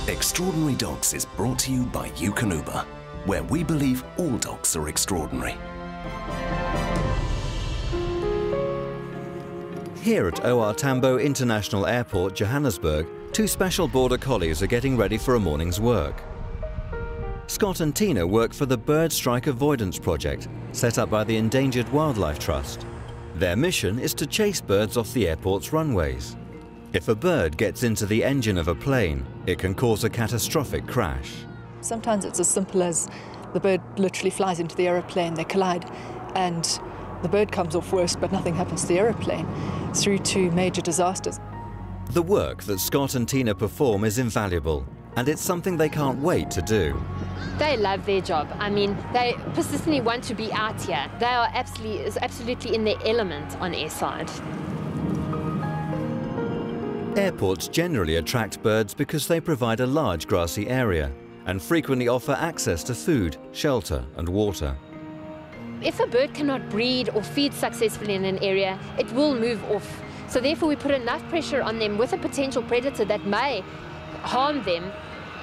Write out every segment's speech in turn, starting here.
Extraordinary Dogs is brought to you by Eukanuba, where we believe all dogs are extraordinary. Here at OR Tambo International Airport, Johannesburg, two special border collies are getting ready for a morning's work. Scott and Tina work for the Bird Strike Avoidance Project, set up by the Endangered Wildlife Trust. Their mission is to chase birds off the airport's runways. If a bird gets into the engine of a plane, it can cause a catastrophic crash. Sometimes it's as simple as the bird literally flies into the aeroplane, they collide, and the bird comes off worse, but nothing happens to the aeroplane, through to major disasters. The work that Scott and Tina perform is invaluable, and it's something they can't wait to do. They love their job. I mean, they persistently want to be out here. They are absolutely in their element on airside. Airports generally attract birds because they provide a large grassy area and frequently offer access to food, shelter and water. If a bird cannot breed or feed successfully in an area, it will move off. So therefore we put enough pressure on them with a potential predator that may harm them,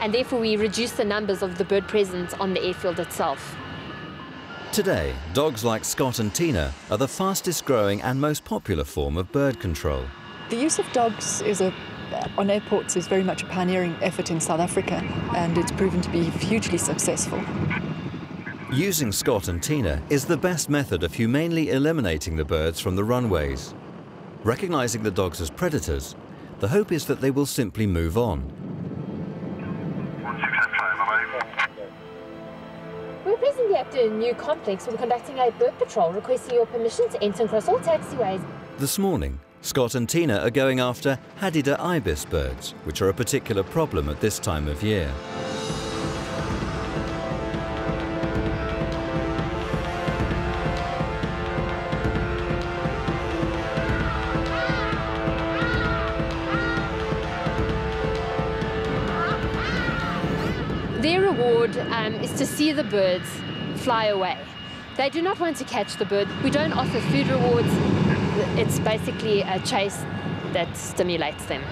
and therefore we reduce the numbers of the bird presence on the airfield itself. Today, dogs like Scott and Tina are the fastest growing and most popular form of bird control. The use of dogs on airports is very much a pioneering effort in South Africa, and it's proven to be hugely successful. Using Scott and Tina is the best method of humanely eliminating the birds from the runways. Recognizing the dogs as predators, the hope is that they will simply move on. We're presently at a new complex. We're conducting a bird patrol, requesting your permission to enter across all taxiways. This morning, Scott and Tina are going after Hadida ibis birds, which are a particular problem at this time of year. Their reward is to see the birds fly away. They do not want to catch the bird. We don't offer food rewards. It's basically a chase that stimulates them.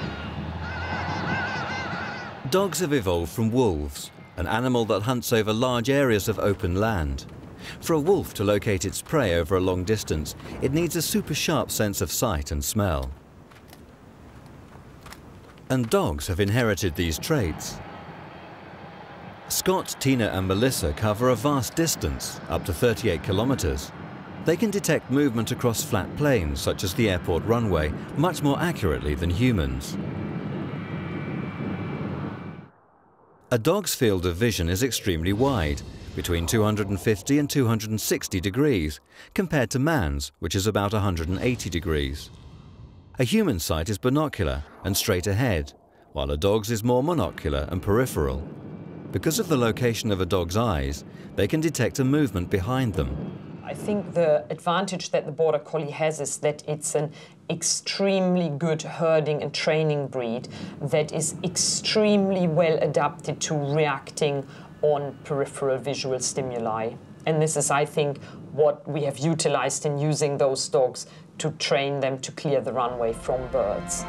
Dogs have evolved from wolves, an animal that hunts over large areas of open land. For a wolf to locate its prey over a long distance, it needs a super sharp sense of sight and smell. And dogs have inherited these traits. Scott, Tina and Melissa cover a vast distance, up to 38 kilometers. They can detect movement across flat plains, such as the airport runway, much more accurately than humans. A dog's field of vision is extremely wide, between 250 and 260 degrees, compared to man's, which is about 180 degrees. A human sight is binocular and straight ahead, while a dog's is more monocular and peripheral. Because of the location of a dog's eyes, they can detect a movement behind them. I think the advantage that the Border Collie has is that it's an extremely good herding and training breed that is extremely well adapted to reacting on peripheral visual stimuli. And this is, I think, what we have utilized in using those dogs to train them to clear the runway from birds.